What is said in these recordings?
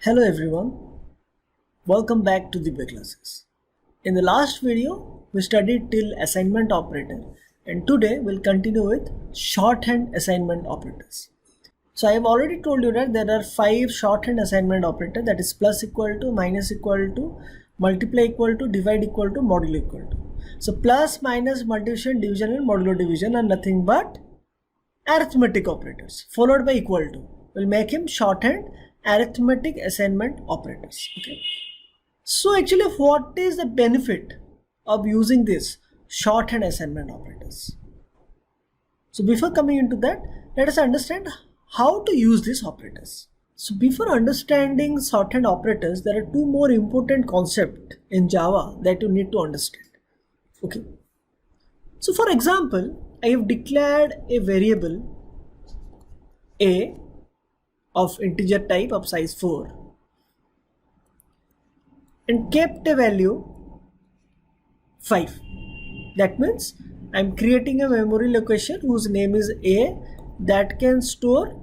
Hello everyone, welcome back to the Web classes. In the last video, we studied till assignment operator and today we'll continue with shorthand assignment operators. So I have already told you that there are 5 shorthand assignment operators, that is plus equal to, minus equal to, multiply equal to, divide equal to, modulo equal to. So plus, minus, multiplication, division and modulo division are nothing but arithmetic operators followed by equal to. We'll make him shorthand arithmetic assignment operators. Okay. So actually what is the benefit of using this shorthand assignment operators? So before coming into that, let us understand how to use these operators. So before understanding shorthand operators, there are two more important concepts in Java that you need to understand. Okay. So for example, I have declared a variable a of integer type of size 4 and kept a value 5. That means I am creating a memory location whose name is a that can store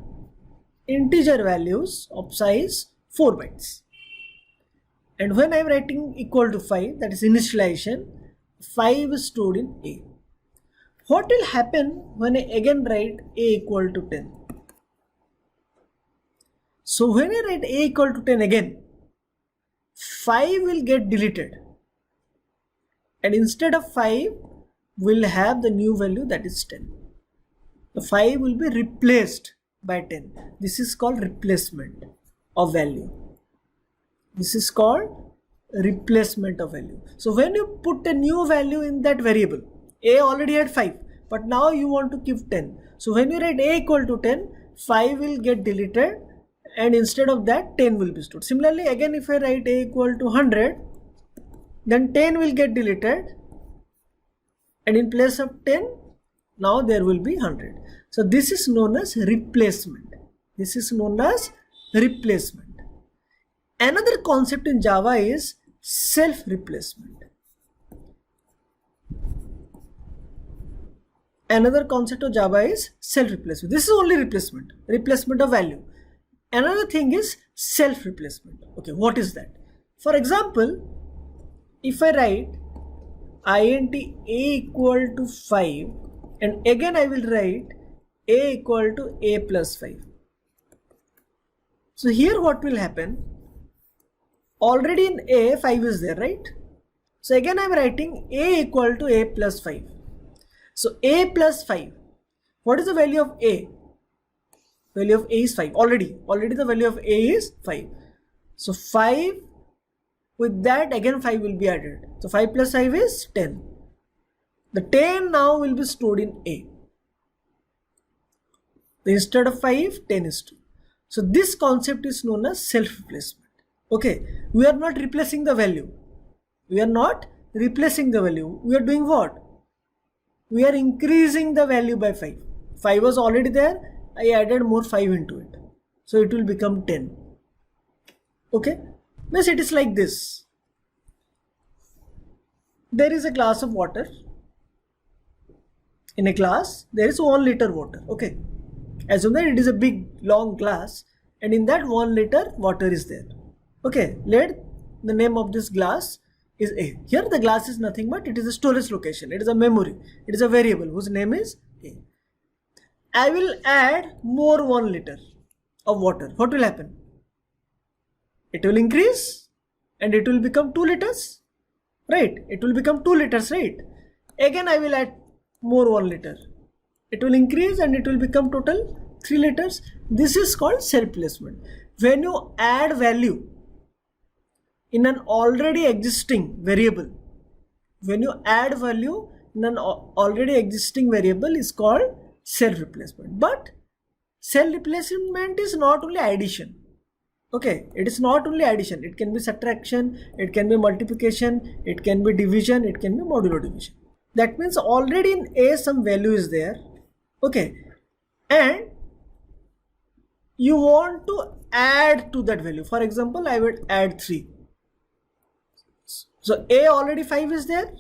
integer values of size 4 bytes. And when I am writing equal to 5, that is initialization, 5 is stored in a. What will happen when I again write a equal to 10? So when I write a equal to 10 again, 5 will get deleted and instead of 5 we'll have the new value, that is 10. The 5 will be replaced by 10. This is called replacement of value. This is called replacement of value. So when you put a new value in that variable, a already had 5 but now you want to keep 10. So when you write a equal to 10, 5 will get deleted and instead of that 10 will be stored. Similarly, again if I write a equal to 100, then 10 will get deleted and in place of 10 now there will be 100. So this is known as replacement. This is known as replacement. Another concept in Java is self-replacement. Another concept of Java is self-replacement. This is only replacement of value. Another thing is self-replacement. Okay, what is that? For example, if I write int a equal to 5 and again I will write a equal to a plus 5. So here what will happen? Already in a 5 is there, right? So again I am writing a equal to a plus 5. So a plus 5. What is the value of a? Value of a is 5. Already the value of a is 5. So 5, with that again 5 will be added. So 5 plus 5 is 10. The 10 now will be stored in a. Instead of 5, 10 is 2. So this concept is known as self-replacement. Okay, we are not replacing the value. We are not replacing the value. We are doing what? We are increasing the value by 5. 5 was already there. I added more 5 into it. So it will become 10. Okay. Means it is like this. There is a glass of water. In a glass, there is 1 liter water. Okay. Assume that it is a big long glass and in that 1 liter water is there. Okay. Let the name of this glass is A. Here the glass is nothing but it is a storage location. It is a memory. It is a variable whose name is A. I will add more 1 liter of water. What will happen? It will increase and it will become 2 liters, right? It will become 2 liters, right? Again I will add more 1 liter. It will increase and it will become total 3 liters. This is called self-replacement. When you add value in an already existing variable, when you add value in an already existing variable is called self-replacement. But self-replacement is not only addition. Okay, it is not only addition. It can be subtraction, it can be multiplication, it can be division, it can be modulo division. That means already in a some value is there. Okay, and you want to add to that value. For example, I will add 3. So a already 5 is there.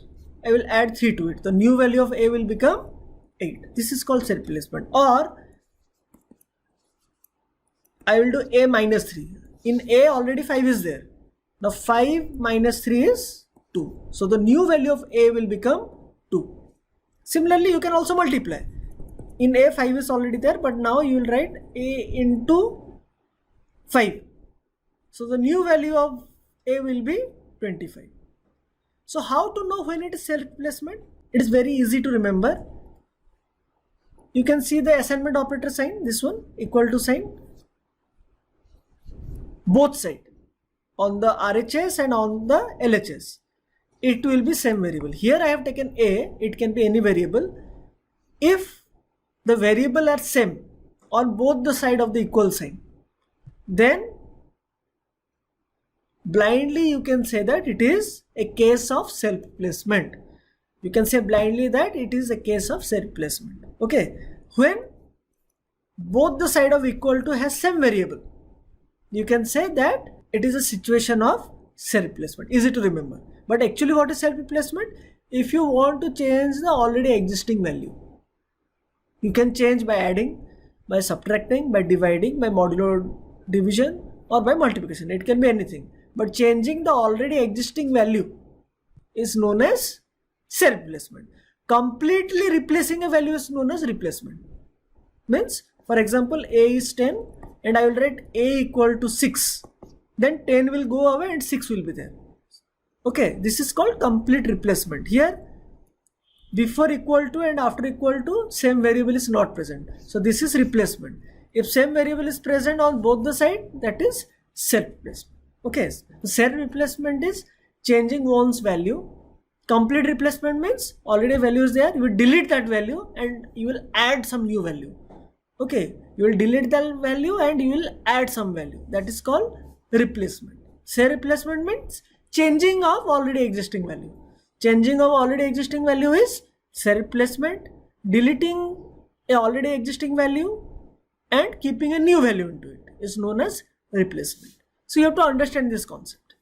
I will add 3 to it. The new value of a will become 8. This is called self-replacement. Or I will do a minus 3. In A already 5 is there. Now 5 minus 3 is 2. So the new value of A will become 2. Similarly, you can also multiply. In A 5 is already there, but now you will write A into 5. So the new value of A will be 25. So how to know when it is self-replacement? It is very easy to remember. You can see the assignment operator sign, this one, equal to sign, both sides, on the RHS and on the LHS. It will be same variable. Here I have taken A, it can be any variable. If the variable are same on both the side of the equal sign, then blindly you can say that it is a case of self-replacement. You can say blindly that it is a case of self-replacement. Okay, when both the side of equal to has same variable, you can say that it is a situation of self-replacement. Easy to remember. But actually what is self-replacement? If you want to change the already existing value, you can change by adding, by subtracting, by dividing, by modulo division, or by multiplication. It can be anything. But changing the already existing value is known as self-replacement. Completely replacing a value is known as replacement. Means, for example, A is 10 and I will write A equal to 6. Then 10 will go away and 6 will be there. Okay, this is called complete replacement. Here, before equal to and after equal to, same variable is not present. So this is replacement. If same variable is present on both the side, that is self-replacement. Okay, self-replacement is changing one's value. Complete replacement means already value is there, you will delete that value and you will add some new value. Okay, you will delete that value and you will add some value. That is called replacement. Self-replacement means changing of already existing value. Changing of already existing value is self-replacement. Deleting a already existing value and keeping a new value into it is known as replacement. So you have to understand this concept.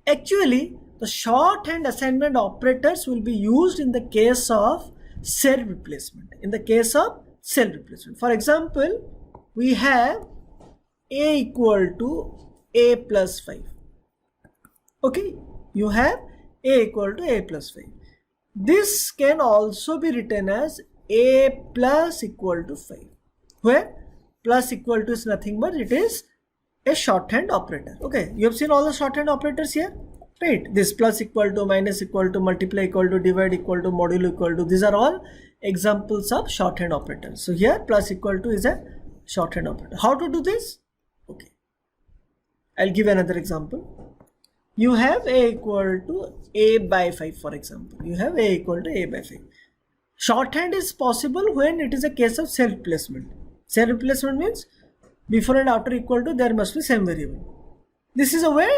Actually, the shorthand assignment operators will be used in the case of self-replacement. In the case of self-replacement. For example, we have A equal to A plus 5. Okay, you have A equal to A plus 5. This can also be written as A plus equal to 5. Where plus equal to is nothing but it is a shorthand operator. Okay, you have seen all the shorthand operators here, right? This plus equal to, minus equal to, multiply equal to, divide equal to, modulo equal to. These are all examples of shorthand operators. So here plus equal to is a shorthand operator. How to do this? Okay, I'll give another example. You have A equal to A by 5, for example. You have A equal to A by 5. Shorthand is possible when it is a case of self-replacement. Self-replacement means before and after equal to there must be same variable. This is a way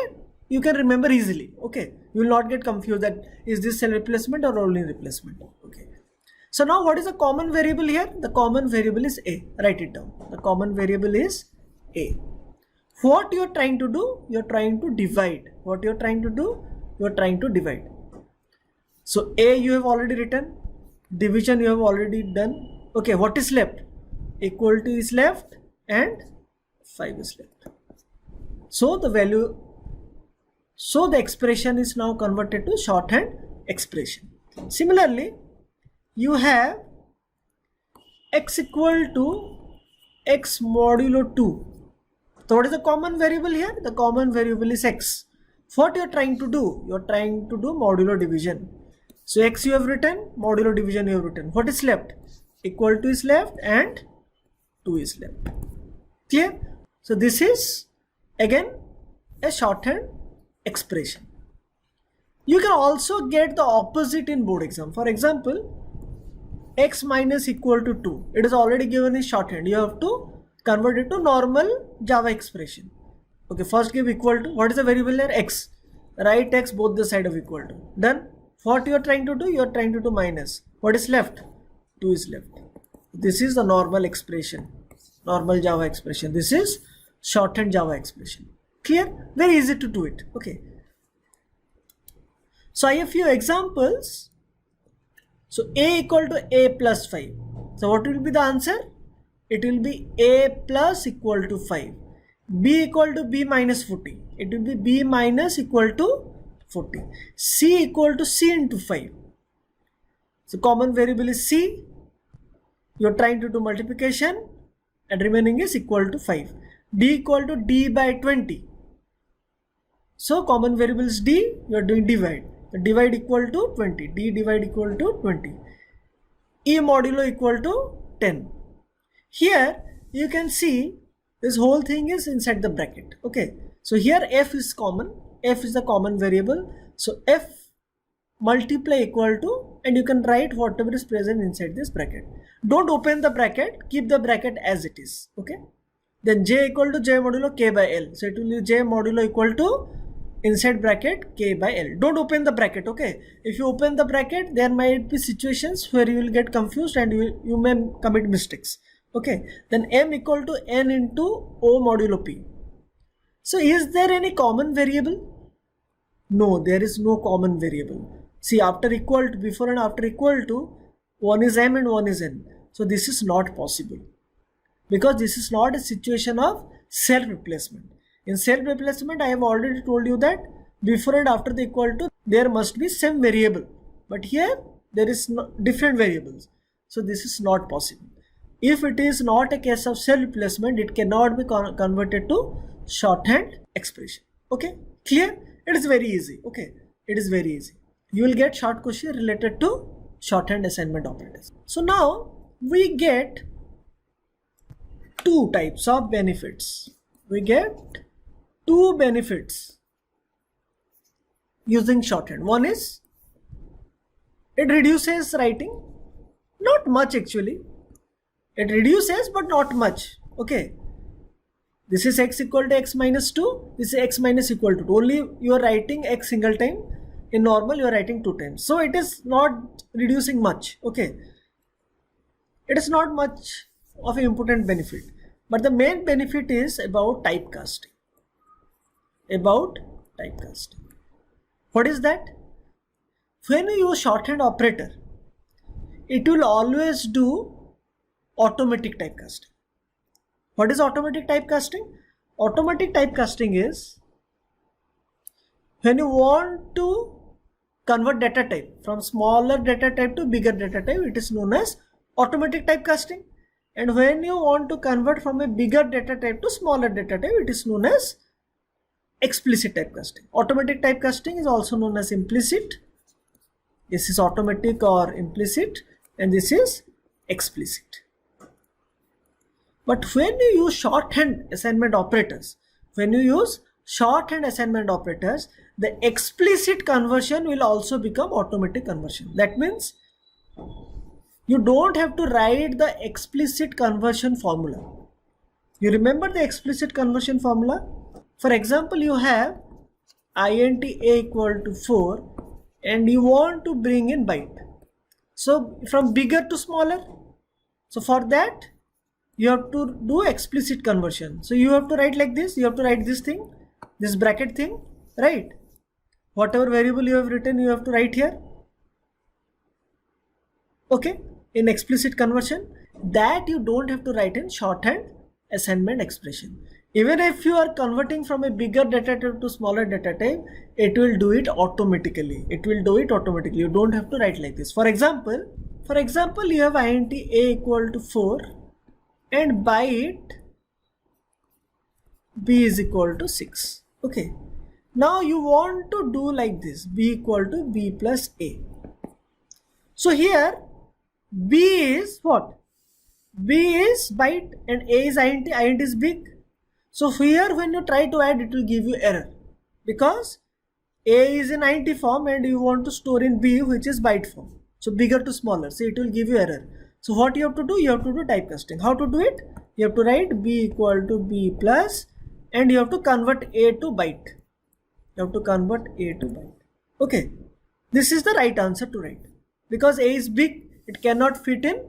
you can remember easily. Okay, you will not get confused that is this self-replacement or only replacement. Okay. So now what is the common variable here? The common variable is A. Write it down. The common variable is A. What you are trying to do? You are trying to divide. What you are trying to do? You are trying to divide. So A you have already written. Division you have already done. Okay, what is left? Equal to is left and 5 is left. So the value, so the expression is now converted to shorthand expression. Similarly, you have x equal to x modulo 2. So what is the common variable here? The common variable is x. What you are trying to do? You are trying to do modulo division. So x you have written, modulo division you have written. What is left? Equal to is left and 2 is left. Clear? So this is again a shorthand expression. You can also get the opposite in board exam. For example, x minus equal to 2. It is already given in shorthand. You have to convert it to normal Java expression. Okay, first give equal to, what is the variable here? X. Write x both the side of equal to. Done. What you are trying to do? You are trying to do minus. What is left? 2 is left. This is the normal expression. Normal Java expression. This is shorthand Java expression. Clear? Very easy to do it. Okay. So I have few examples. So A equal to A plus 5. So what will be the answer? It will be A plus equal to 5. B equal to B minus 40. It will be B minus equal to 40. C equal to C into 5. So common variable is C. You are trying to do multiplication and remaining is equal to 5. D equal to D by 20. So common variable is D. You are doing divide. The divide equal to 20. D divide equal to 20. E modulo equal to 10. Here you can see this whole thing is inside the bracket. Okay, so here f is common. F is the common variable. So f multiply equal to, and you can write whatever is present inside this bracket. Don't open the bracket, keep the bracket as it is. Okay, then j equal to j modulo k by l. So it will be j modulo equal to inside bracket k by l. Don't open the bracket. Okay, if you open the bracket, there might be situations where you will get confused and you may commit mistakes. Okay, then m equal to n into o modulo p. So is there any common variable? No, there is no common variable. See, after equal to, before and after equal to, one is m and one is n. So this is not possible, because this is not a situation of self-replacement. In self-replacement, I have already told you that before and after the equal to, there must be same variable. But here, there is no different variables. So this is not possible. If it is not a case of self-replacement, it cannot be converted to shorthand expression. Okay, clear? It is very easy. Okay, it is very easy. You will get short question related to shorthand assignment operators. So now we get two types of benefits. We get two benefits using shorthand. One is it reduces writing, not much actually. It reduces but not much. Okay, this is x equal to x minus 2. This is x minus equal to 2. Only you are writing x single time. In normal you are writing 2 times. So it is not reducing much. Okay, it is not much of an important benefit. But the main benefit is about typecasting. About typecasting. What is that? When you use shorthand operator, it will always do automatic typecasting. What is automatic typecasting? Automatic typecasting is when you want to convert data type from smaller data type to bigger data type, it is known as automatic typecasting. And when you want to convert from a bigger data type to smaller data type, it is known as explicit typecasting. Automatic typecasting is also known as implicit. This is automatic or implicit, and this is explicit. But when you use shorthand assignment operators, the explicit conversion will also become automatic conversion. That means you don't have to write the explicit conversion formula. You remember the explicit conversion formula? For example, you have int a equal to 4 and you want to bring in byte. So from bigger to smaller. So for that, you have to do explicit conversion. So you have to write like this. You have to write this thing, this bracket thing, right? Whatever variable you have written, you have to write here. Okay, in explicit conversion, that you don't have to write in shorthand assignment expression. Even if you are converting from a bigger data type to smaller data type, it will do it automatically. You don't have to write like this. For example, you have int a equal to 4 and byte b is equal to 6. Okay, now you want to do like this, b equal to b plus a. So here b is what? B is byte and a is int. Int is big. So here when you try to add, it will give you error because a is in int form and you want to store in b, which is byte form. So bigger to smaller, so it will give you error. So what you have to do? You have to do typecasting. How to do it? You have to write b equal to b plus and you have to convert a to byte. Okay, this is the right answer to write because a is big, it cannot fit in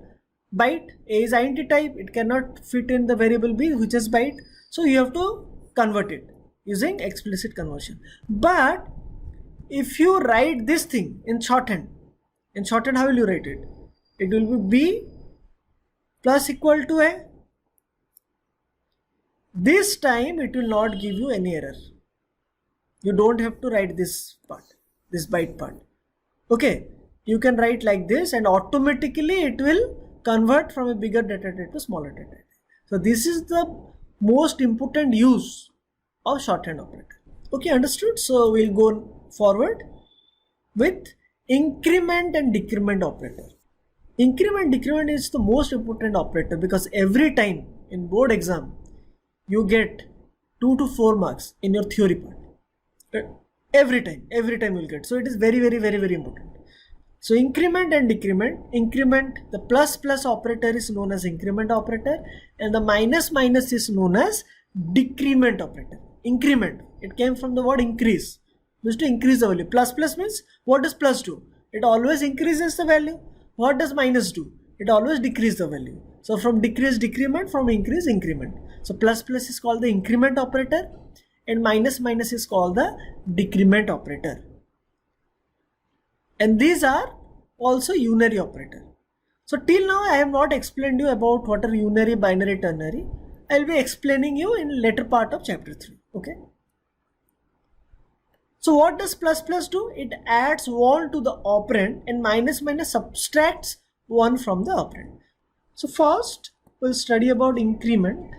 byte. A is int type, it cannot fit in the variable b, which is byte. So you have to convert it using explicit conversion. But if you write this thing in shorthand, how will you write it? It will be b plus equal to a. This time it will not give you any error. You don't have to write this part, this byte part. Okay, you can write like this and automatically it will convert from a bigger data type to smaller data type. So this is the most important use of shorthand operator. Okay, understood? So we'll go forward with increment and decrement operator. Increment decrement is the most important operator because every time in board exam you get 2 to 4 marks in your theory part. Every time you'll get. So it is very important. So increment and decrement. Increment, the plus operator is known as increment operator and the minus is known as decrement operator. Increment, it came from the word increase, means to increase the value. Plus means, what does plus do? It always increases the value. What does minus do? It always decreases the value. So from decrease decrement, from increase increment. So plus is called the increment operator and minus is called the decrement operator. And these are also unary operator. So till now I have not explained you about what are unary, binary, ternary. I will be explaining you in later part of chapter 3. Okay. So what does plus do? It adds 1 to the operand and minus subtracts 1 from the operand. So first we'll study about increment.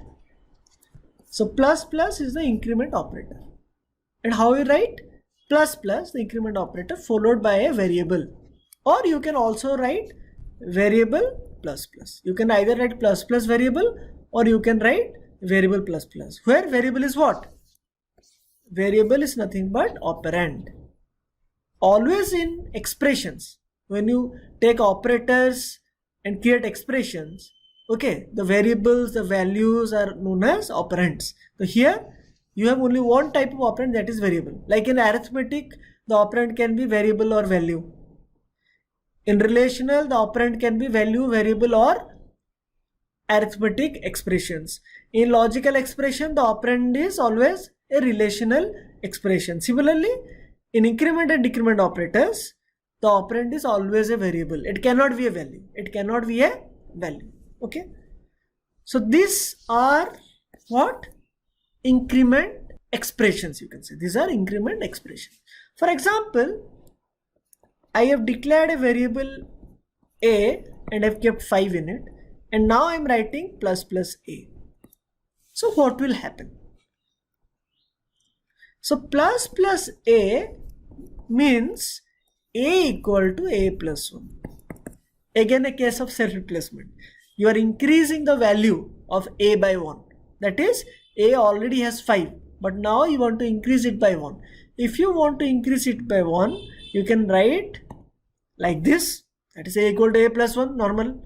So plus is the increment operator. And how we write? Plus the increment operator followed by a variable. Or you can also write variable plus. You can either write plus variable or you can write variable plus. Where variable is what? Variable is nothing but operand. Always in expressions, when you take operators and create expressions, okay, the variables, the values are known as operands. So here you have only one type of operand, that is variable. Like in arithmetic, the operand can be variable or value. In relational, the operand can be value, variable or arithmetic expressions. In logical expression, the operand is always a relational expression. Similarly, in increment and decrement operators, the operand is always a variable. It cannot be a value. It cannot be a value. Okay. So these are what? Increment expressions, you can say. These are increment expressions. For example, I have declared a variable a and I've kept 5 in it, and now I'm writing plus a. So what will happen? So plus a means a equal to a plus 1. Again a case of self-replacement. You are increasing the value of a by 1. That is, a already has 5, but now you want to increase it by 1. If you want to increase it by 1, you can write like this, that is a equal to a plus 1, normal.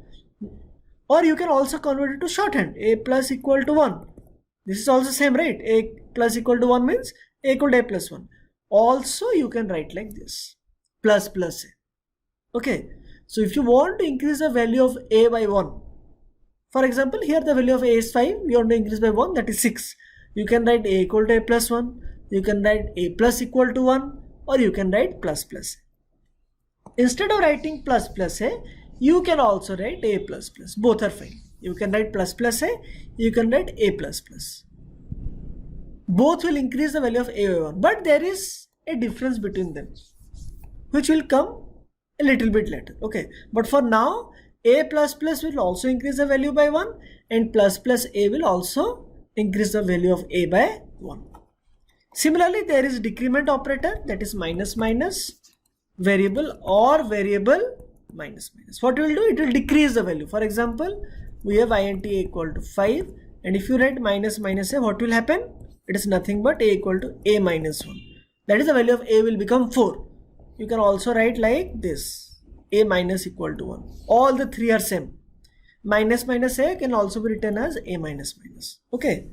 Or you can also convert it to shorthand, a plus equal to 1. This is also same, right? A plus equal to 1 means a equal to a plus 1. Also you can write like this, plus a. Okay, so if you want to increase the value of a by 1, for example, here the value of a is 5, we want to increase by 1, that is 6. You can write a equal to a plus 1, you can write a plus equal to 1, or you can write plus a. Instead of writing plus a, you can also write a plus. Both are fine. You can write plus a, you can write a plus. Both will increase the value of a by 1, but there is a difference between them, which will come a little bit later. Okay, but for now, a plus will also increase the value by 1 and plus a will also increase the value of a by 1. Similarly, there is decrement operator, that is minus variable or variable minus. What it will do? It will decrease the value. For example, we have int equal to 5, and if you write minus a, what will happen? It is nothing but a equal to a minus 1. That is, the value of a will become 4. You can also write like this, a minus equal to 1. All the three are same. Minus a can also be written as a minus. Okay,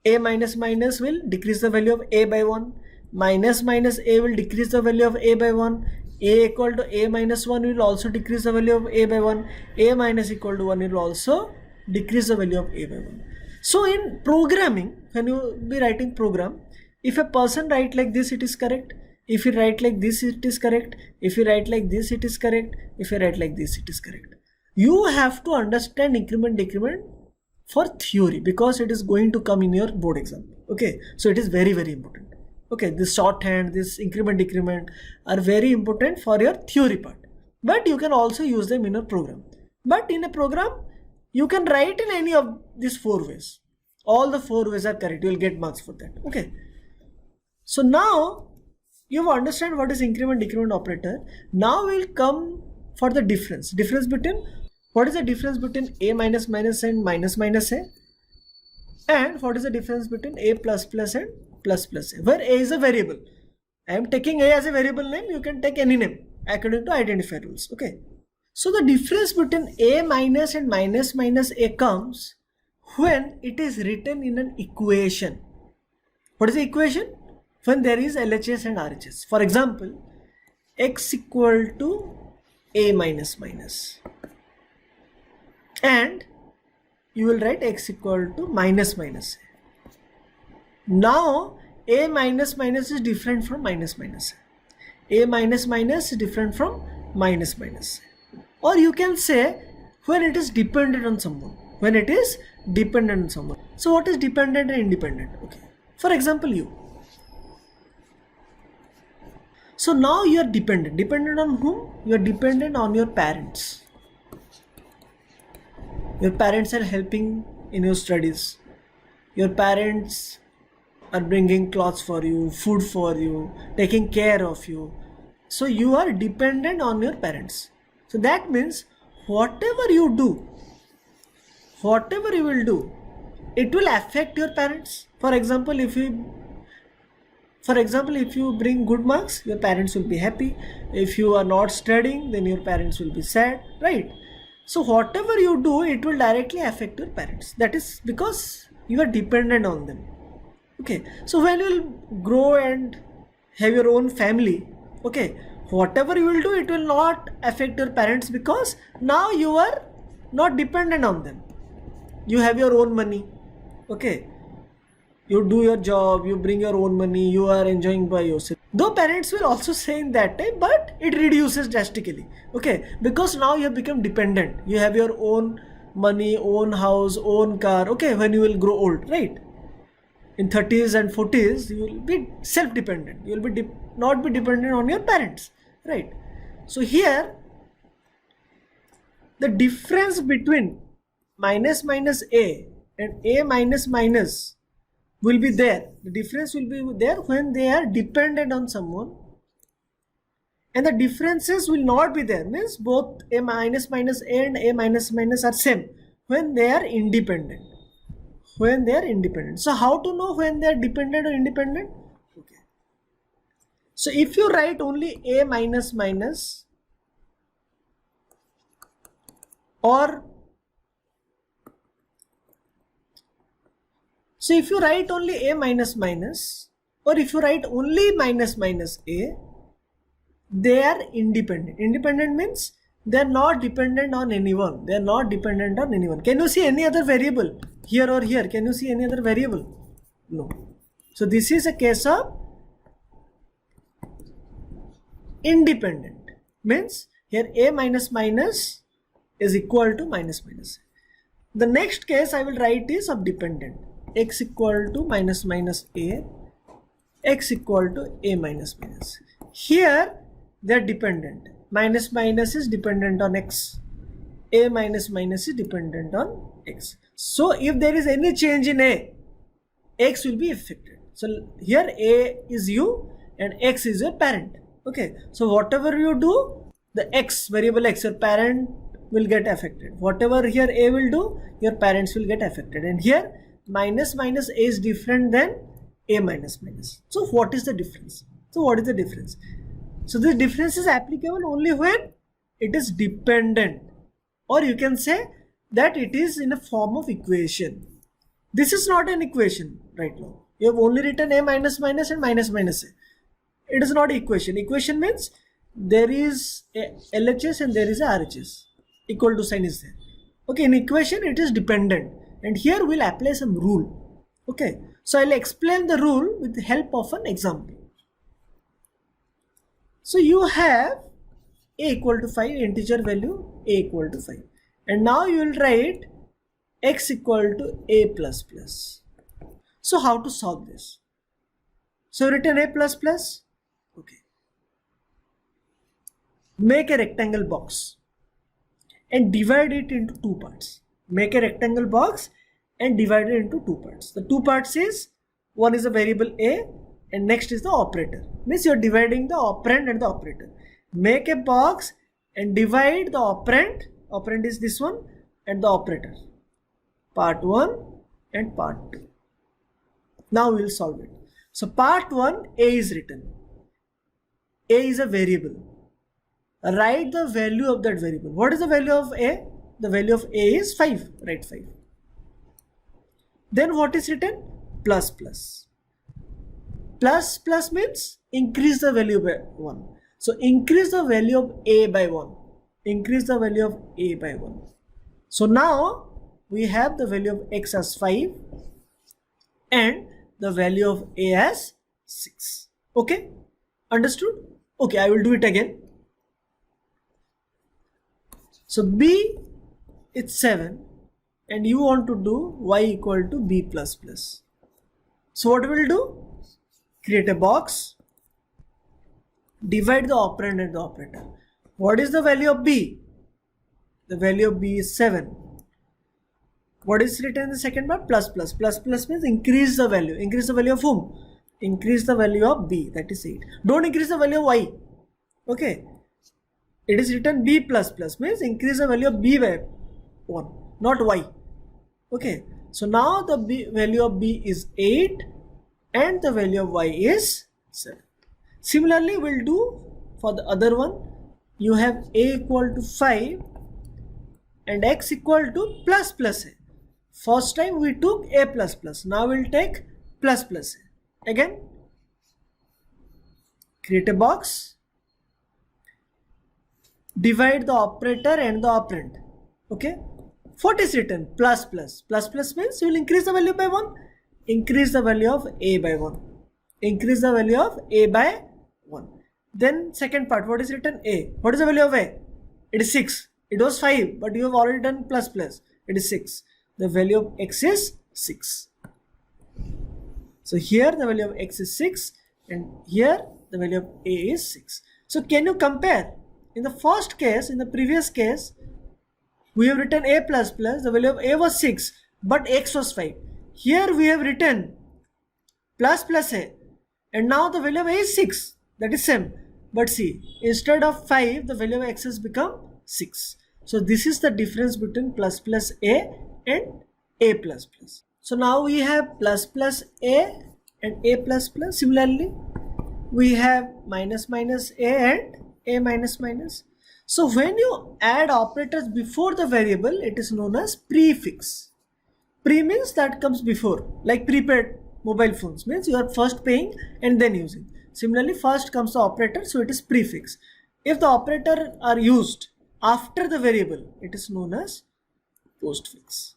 a minus will decrease the value of a by 1. Minus a will decrease the value of a by 1. A equal to a minus 1 will also decrease the value of a by 1. A minus equal to 1 will also decrease the value of a by 1. So in programming, when you be writing program, if a person write like this, it is correct. If you write like this, it is correct. If you write like this, it is correct. If you write like this, it is correct. You have to understand increment, decrement for theory, because it is going to come in your board exam. Okay, so it is very, very important. Okay, this shorthand, this increment, decrement are very important for your theory part, but you can also use them in a program. But in a program, you can write in any of these 4 ways. All the 4 ways are correct. You will get marks for that. Okay. So now you understand what is increment, decrement operator. Now we'll come for the difference. Difference between, what is the difference between a minus minus and minus minus a? And what is the difference between a plus plus and plus plus a? Where a is a variable. I am taking a as a variable name. You can take any name according to identifier rules. Okay. So the difference between a minus and minus minus a comes when it is written in an equation. What is the equation? When there is LHS and RHS. For example, x equal to a minus minus, and you will write x equal to minus minus a. Now a minus minus is different from minus minus a. A minus minus is different from minus minus a. Or you can say when it is dependent on someone. When it is dependent on someone. So what is dependent and independent? Okay. For example, you. So now you are dependent. Dependent on whom? You are dependent on your parents. Your parents are helping in your studies. Your parents are bringing clothes for you, food for you, taking care of you. So you are dependent on your parents. So that means whatever you do, whatever you will do, it will affect your parents. For example, if you bring good marks, your parents will be happy. If you are not studying, then your parents will be sad, right? So whatever you do, it will directly affect your parents. That is because you are dependent on them. Okay. So when you will grow and have your own family, okay, whatever you will do, it will not affect your parents because now you are not dependent on them. You have your own money. Okay. You do your job, you bring your own money, you are enjoying by yourself. Though parents will also say in that time, but it reduces drastically. Okay, because now you have become dependent. You have your own money, own house, own car. Okay, when you will grow old, right? In 30s and 40s, you will be self-dependent. You will be not be dependent on your parents, right? So here, the difference between minus minus a and a minus minus will be there. The difference will be there when they are dependent on someone, and the differences will not be there. Means both a minus minus a and a minus minus are same when they are independent. When they are independent. So how to know when they are dependent or independent? Okay. So if you write only a minus minus, or so if you write only a minus minus, or if you write only minus minus a, they are independent. Independent means they are not dependent on anyone. They are not dependent on anyone. Can you see any other variable here or here? Can you see any other variable? No. So this is a case of independent. Means here a minus minus is equal to minus minus. The next case I will write is of dependent. X equal to minus minus a, x equal to a minus minus. Here they are dependent. Minus minus is dependent on x. A minus minus is dependent on x. So if there is any change in a, x will be affected. So here a is you and x is your parent. Okay. So whatever you do, the x, variable x, your parent will get affected. Whatever here a will do, your parents will get affected. And here minus minus a is different than a minus minus. So what is the difference? So what is the difference? So the difference is applicable only when it is dependent, or you can say that it is in a form of equation. This is not an equation right now. You have only written a minus minus and minus minus a. It is not equation. Equation means there is a LHS and there is a RHS. Equal to sign is there. Okay, in equation it is dependent. And here we'll apply some rule. Okay, so I'll explain the rule with the help of an example. So you have a equal to 5, integer value a equal to 5. And now you will write x equal to a plus plus. So how to solve this? So written a plus plus. Okay. Make a rectangle box and divide it into two parts. Make a rectangle box and divide it into two parts. The two parts is, one is a variable a and next is the operator. Means you are dividing the operand and the operator. Make a box and divide the operand. Operand is this one and the operator. Part 1 and part 2. Now we will solve it. So part 1, a is written. A is a variable. Write the value of that variable. What is the value of a? The value of a is 5. Write 5. Then what is written? Plus plus. Plus plus means increase the value by 1. So increase the value of a by 1. Increase the value of a by 1. So now we have the value of x as 5 and the value of a as 6. Okay? Understood? Okay, I will do it again. So b is 7 and you want to do y equal to b plus plus. So what we will do? Create a box, divide the operand and the operator. What is the value of b? The value of b is 7. What is written in the second part? Plus plus. Plus plus means increase the value. Increase the value of whom? Increase the value of b, that is 8. Don't increase the value of y. Okay. It is written b plus plus means increase the value of b by 1, not y. Okay. So now the value of b is 8 and the value of y is 7. Similarly, we'll do for the other one. You have a equal to 5 and x equal to plus plus a. First time we took a plus plus. Now we'll take plus plus a. Again, create a box, divide the operator and the operand. Okay. What is written? Plus plus. Plus plus means you will increase the value by 1. Increase the value of a by 1. Increase the value of a by 1. Then second part, what is written? A. What is the value of a? It is 6. It was 5, but you have already done plus plus. It is 6. The value of x is 6. So here the value of x is 6 and here the value of a is 6. So can you compare? In the first case, in the previous case, we have written a plus plus, the value of a was 6, but x was 5. Here we have written plus plus a and now the value of a is 6. That is same. But see, instead of 5, the value of x has become 6. So this is the difference between plus plus a and a plus plus. So now we have plus plus a and a plus plus. Similarly, we have minus minus a and a minus minus. So when you add operators before the variable, it is known as prefix. Pre means that comes before, like prepaid mobile phones means you are first paying and then using. Similarly, first comes the operator, so it is prefix. If the operator are used after the variable, it is known as postfix.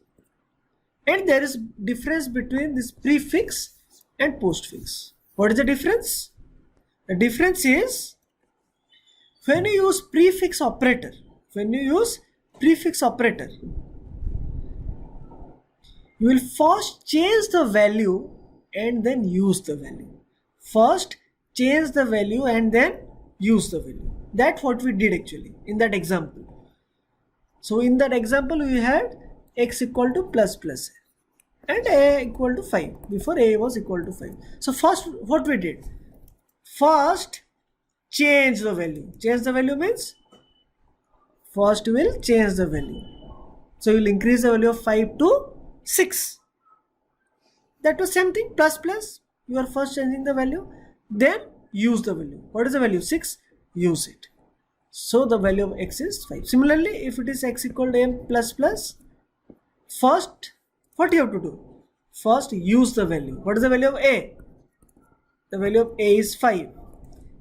And there is difference between this prefix and postfix. What is the difference? The difference is when you use prefix operator, you will first change the value and then use the value. First change the value and then use the value. That's what we did actually in that example. So in that example we had x equal to plus plus a and a equal to 5. Before a was equal to 5. So first what we did? First change the value. Change the value means first we will change the value. So you will increase the value of 5 to 6. That was same thing, plus plus. You are first changing the value, then use the value. What is the value? 6. Use it. So the value of x is 5. Similarly, if it is x equal to m plus plus, first what you have to do? First use the value. What is the value of a? The value of a is 5.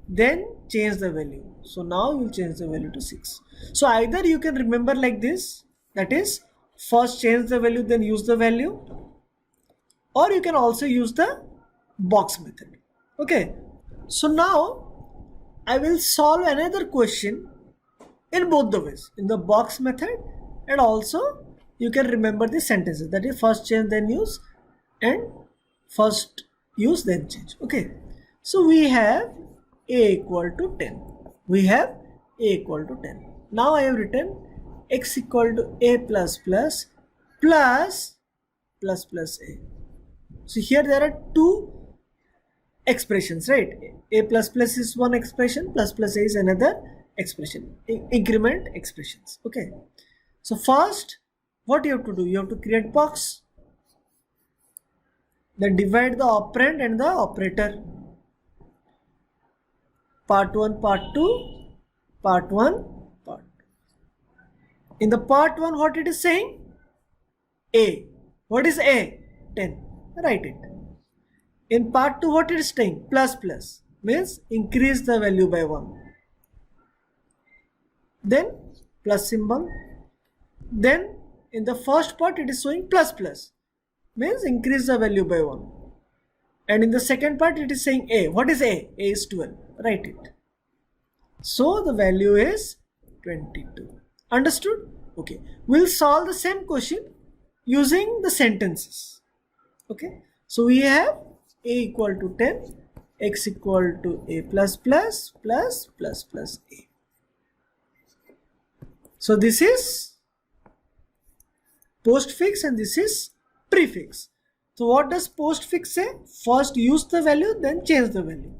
Then change the value. So now you will change the value to 6. So either you can remember like this, that is first change the value then use the value, or you can also use the box method. Okay. So now I will solve another question in both the ways, in the box method and also you can remember the sentences. That is first change then use and first use then change. Okay. So we have a equal to 10. We have a equal to 10. Now I have written x equal to a plus plus plus plus plus a. So here there are two expressions, right? A plus plus is one expression, plus plus a is another expression, increment expressions. Okay. So first, what you have to do? You have to create box. Then divide the operand and the operator. Part 1, part 2, part 1, part 2. In the part 1, what it is saying? A. What is A? 10. Write it. In part 2, what it is saying? Plus plus. Means increase the value by 1. Then plus symbol. Then in the first part, it is showing plus plus. Means increase the value by 1. And in the second part, it is saying A. What is A? A is 12. Write it. So the value is 22. Understood? Okay. We'll solve the same question using the sentences. Okay. So we have A equal to 10, x equal to A plus plus plus plus plus A. So this is postfix and this is prefix. So what does postfix say? First use the value, then change the value.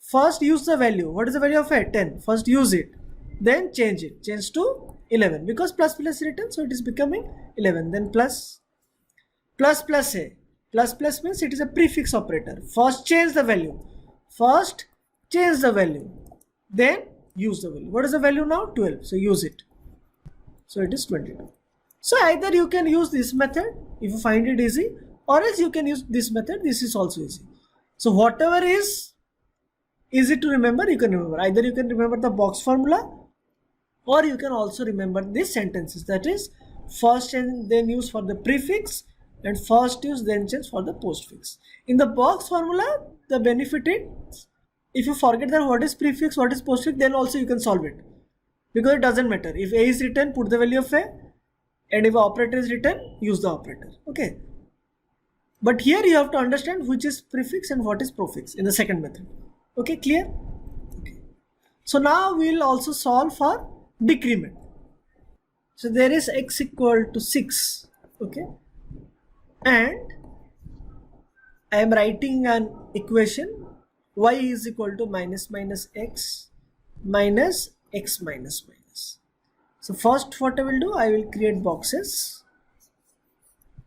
First use the value. What is the value of a? 10. First use it. Then change it. Change to 11. Because plus plus written, so it is becoming 11. Then plus. Plus plus a. Plus plus means it is a prefix operator. First change the value. First change the value. Then use the value. What is the value now? 12. So use it. So it is 22. So either you can use this method if you find it easy, or else you can use this method. This is also easy. So whatever is easy to remember, you can remember. Either you can remember the box formula, or you can also remember these sentences. That is first and then use for the prefix, and first use then change for the postfix. In the box formula, the benefit is if you forget that what is prefix, what is postfix, then also you can solve it. Because it doesn't matter. If A is written, put the value of A. And if operator is written, use the operator. Okay. But here you have to understand which is prefix and what is prefix in the second method. Okay, clear? Okay. So now we will also solve for decrement. So there is x equal to 6. Okay. And I am writing an equation y is equal to minus minus x minus x minus minus. So first what I will do, I will create boxes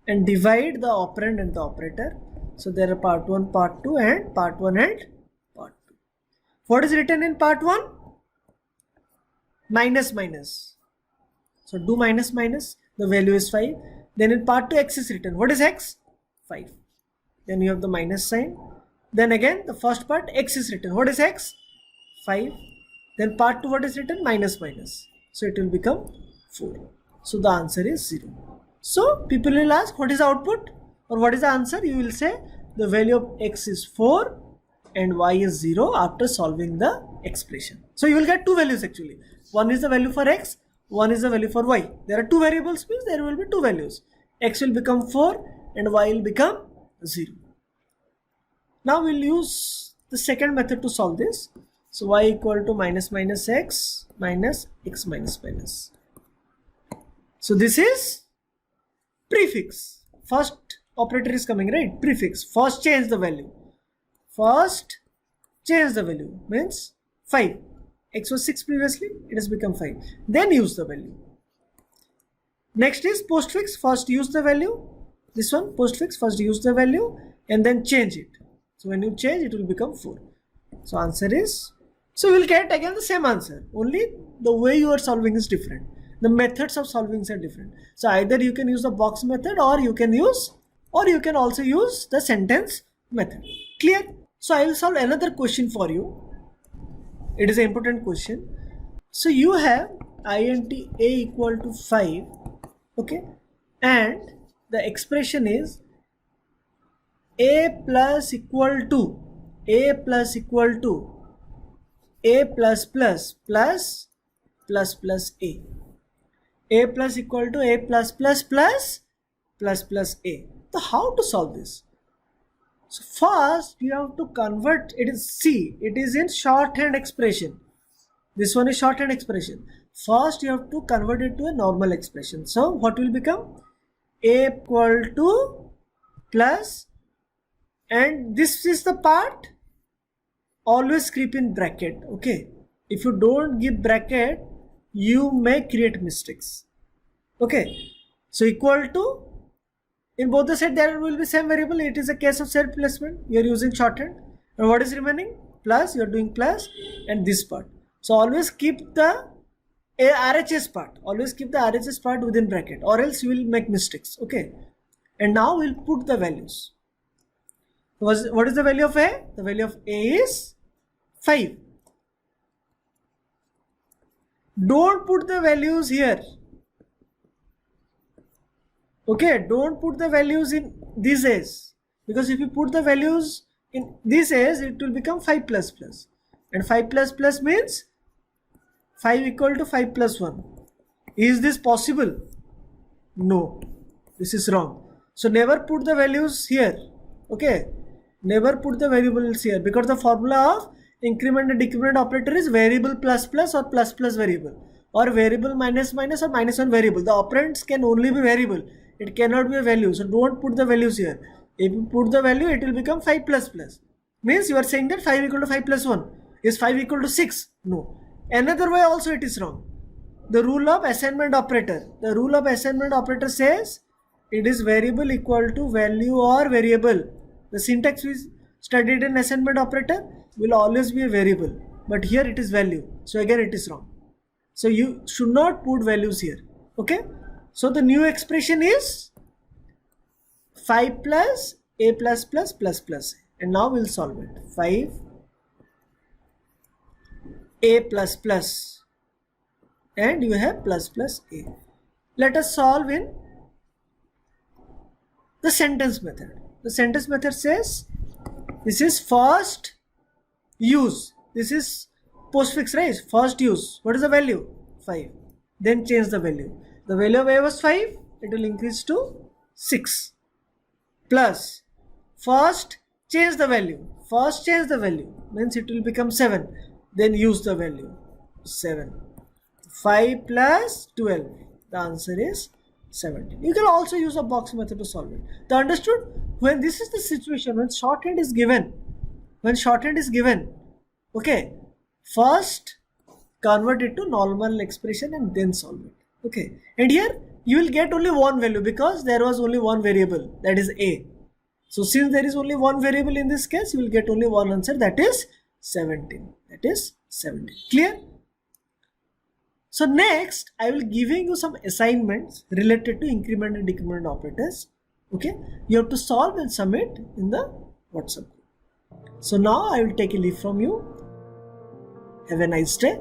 and divide the operand and the operator. So there are part 1, part 2 and part 1 and part 2. What is written in part 1? Minus minus. So do minus minus, the value is 5. Then in part 2 x is written. What is x? 5. Then you have the minus sign. Then again the first part x is written. What is x? 5. Then part 2 what is written? Minus minus. So it will become 4. So the answer is 0. So people will ask what is the output or what is the answer? You will say the value of x is 4 and y is 0 after solving the expression. So you will get two values actually. One is the value for x, one is the value for y. There are two variables, means there will be two values. X will become 4 and y will become 0. Now we will use the second method to solve this. So y equal to minus minus x minus x minus minus. So this is prefix. First operator is coming, right? Prefix. First change the value. First change the value means 5. X was 6 previously, it has become 5. Then use the value. Next is postfix. First use the value. This one postfix. First use the value and then change it. So when you change, it will become 4. So answer is, so you will get again the same answer. Only the way you are solving is different. The methods of solving are different. So either you can use the box method or you can also use the sentence method. Clear? So I will solve another question for you. It is an important question. So you have int a equal to 5. Okay. And the expression is a plus equal to a plus equal to a plus plus plus plus plus a. A plus equal to A plus plus plus plus plus A. So how to solve this? So first you have to convert, it is C, it is in shorthand expression. This one is shorthand expression. First you have to convert it to a normal expression. So what will become? A equal to plus, and this is the part, always keep in bracket. Okay, if you don't give bracket, you may create mistakes. Okay, so equal to, in both the set there will be same variable. It is a case of set replacement. You are using shorthand. And what is remaining? Plus, you are doing plus, and this part. So always keep the RHS part. Always keep the RHS part within bracket, or else you will make mistakes. Okay. And now we'll put the values. What is the value of A? The value of A is 5. Don't put the values here. Okay, don't put the values in these A's, because if you put the values in these A's, it will become 5 plus plus, and 5 plus plus means 5 equal to 5 plus 1. Is this possible? No, this is wrong. So never put the values here. Okay, never put the variables here, because the formula of increment and decrement operator is variable plus plus or plus plus variable, or variable minus minus or minus one variable. The operands can only be variable. It cannot be a value. So don't put the values here. If you put the value, it will become 5 plus plus. Means you are saying that 5 equal to 5 plus 1. Is 5 equal to 6? No. Another way also it is wrong. The rule of assignment operator. The rule of assignment operator says it is variable equal to value or variable. The syntax we studied in assignment operator will always be a variable. But here it is value. So again it is wrong. So you should not put values here. Okay. So the new expression is 5 plus A plus plus plus plus. And now we'll solve it. 5 A plus plus. And you have plus plus A. Let us solve in the sentence method. The sentence method says this is first use. This is postfix, right? First use. What is the value? 5. Then change the value. The value of A was 5. It will increase to 6. Plus, first change the value. First change the value. Means it will become 7. Then use the value. 7. 5 plus 12. The answer is 17. You can also use a box method to solve it. The understood? When this is the situation, when shorthand is given, okay, first convert it to normal expression and then solve it. Okay, and here you will get only one value because there was only one variable, that is A. So since there is only one variable in this case, you will get only one answer, that is 17. That is 17. Clear? So next I will giving you some assignments related to increment and decrement operators. Okay, you have to solve and submit in the WhatsApp group. So now I will take a leave from you. Have a nice day.